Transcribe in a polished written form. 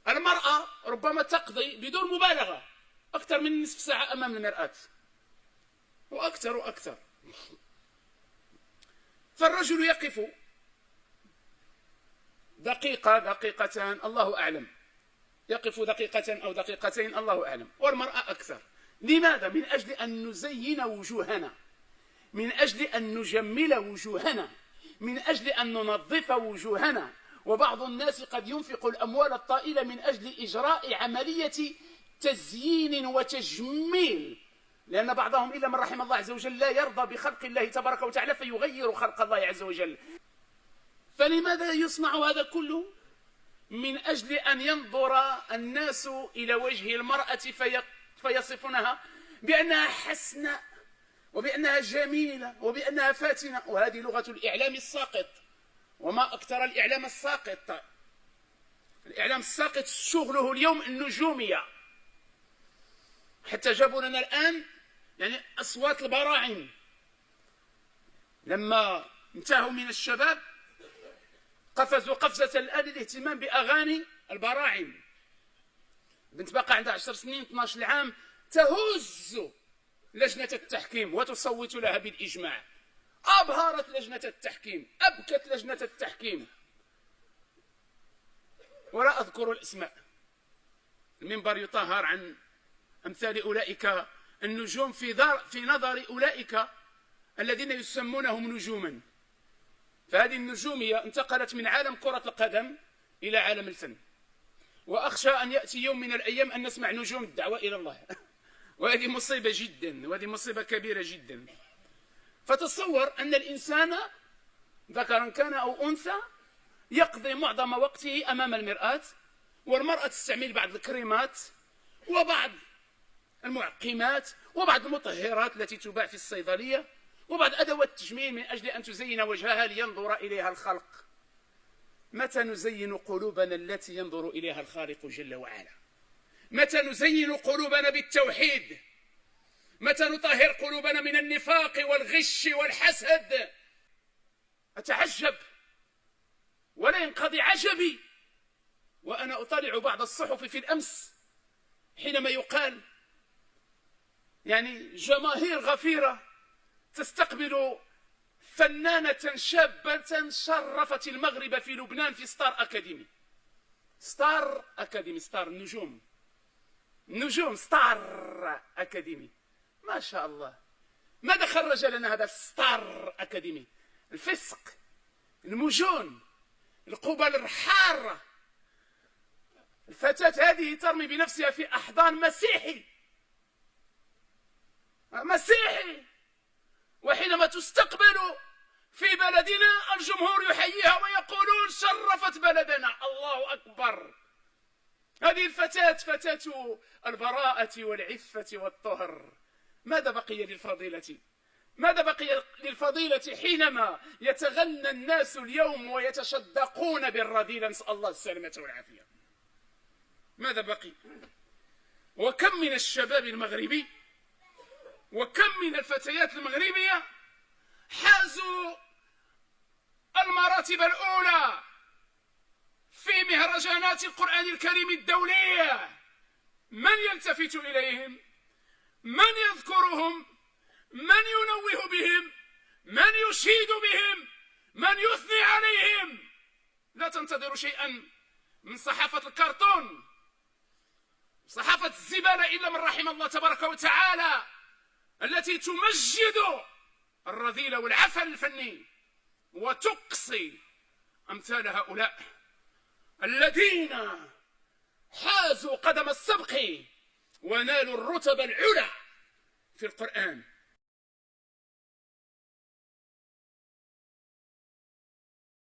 المرأة ربما تقضي بدون مبالغة أكثر من نصف ساعة أمام المرآة، وأكثر وأكثر. فالرجل يقف دقيقة دقيقتان الله أعلم، يقف دقيقة أو دقيقتين الله أعلم، والمرأة أكثر. لماذا؟ من أجل أن نزين وجوهنا، من أجل أن نجمل وجوهنا، من أجل أن ننظف وجوهنا. وبعض الناس قد ينفق الأموال الطائلة من أجل إجراء عملية تزيين وتجميل، لأن بعضهم إلا من رحم الله عز وجل لا يرضى بخلق الله تبارك وتعالى فيغير خلق الله عز وجل. فلماذا يصنع هذا كله؟ من أجل أن ينظر الناس إلى وجه المرأة فيصفونها بأنها حسناء وبأنها جميلة وبأنها فاتنة. وهذه لغة الإعلام الساقط، وما أكثر الإعلام الساقط. الإعلام الساقط شغله اليوم النجومية، حتى جابوا لنا الآن يعني أصوات البراعم. لما انتهوا من الشباب قفزوا قفزة الآن الاهتمام بأغاني البراعم. بنت باقا عندها 10 سنين 12 عام تهز لجنة التحكيم وتصوت لها بالإجماع. أبهرت لجنة التحكيم، أبكت لجنة التحكيم، ولا أذكر الأسماء. المنبر يطهر عن أمثال أولئك النجوم في نظر أولئك الذين يسمونهم نجوما. فهذه النجومية انتقلت من عالم كرة القدم إلى عالم الفن، وأخشى أن يأتي يوم من الأيام أن نسمع نجوم الدعوة إلى الله وهذه مصيبة جدا، وهذه مصيبة كبيرة جدا. فتصور أن الإنسان ذكرا كان أو أنثى يقضي معظم وقته أمام المرآة، والمرأة تستعمل بعض الكريمات وبعض المعقمات وبعض المطهرات التي تباع في الصيدلية وبعض أدوات التجميل من أجل أن تزين وجهها لينظر إليها الخلق. متى نزين قلوبنا التي ينظر إليها الخالق جل وعلا؟ متى نزين قلوبنا بالتوحيد؟ متى نطهر قلوبنا من النفاق والغش والحسد؟ أتعجب ولا ينقضي عجبي وأنا أطالع بعض الصحف في الأمس حينما يقال يعني جماهير غفيرة تستقبل فنانة شابة شرفت المغرب في لبنان في ستار أكاديمي. ستار أكاديمي، ستار النجوم، نجوم ستار أكاديمي، ما شاء الله. ماذا خرج لنا هذا ستار أكاديمي؟ الفسق، المجون، القبل الحارة. الفتاة هذه ترمي بنفسها في أحضان مسيحي، مسيحي، وحينما تستقبل في بلدنا الجمهور يحييها ويقولون شرفت بلدنا. الله أكبر. هذه الفتاة فتاة البراءة والعفة والطهر. ماذا بقي للفضيلة؟ ماذا بقي للفضيلة حينما يتغنى الناس اليوم ويتشدقون بالرذيلة؟ نسأل الله السلامة والعافية. ماذا بقي؟ وكم من الشباب المغربي وكم من الفتيات المغربية حازوا المراتب الأولى في مهرجانات القرآن الكريم الدولية. من يلتفت إليهم؟ من يذكرهم؟ من ينوه بهم؟ من يشيد بهم؟ من يثني عليهم؟ لا تنتظروا شيئا من صحافة الكرتون، صحافة الزبالة إلا من رحم الله تبارك وتعالى، التي تمجد الرذيل والعفن الفني وتقصي أمثال هؤلاء الذين حازوا قدم السبق ونالوا الرتب العلى في القرآن.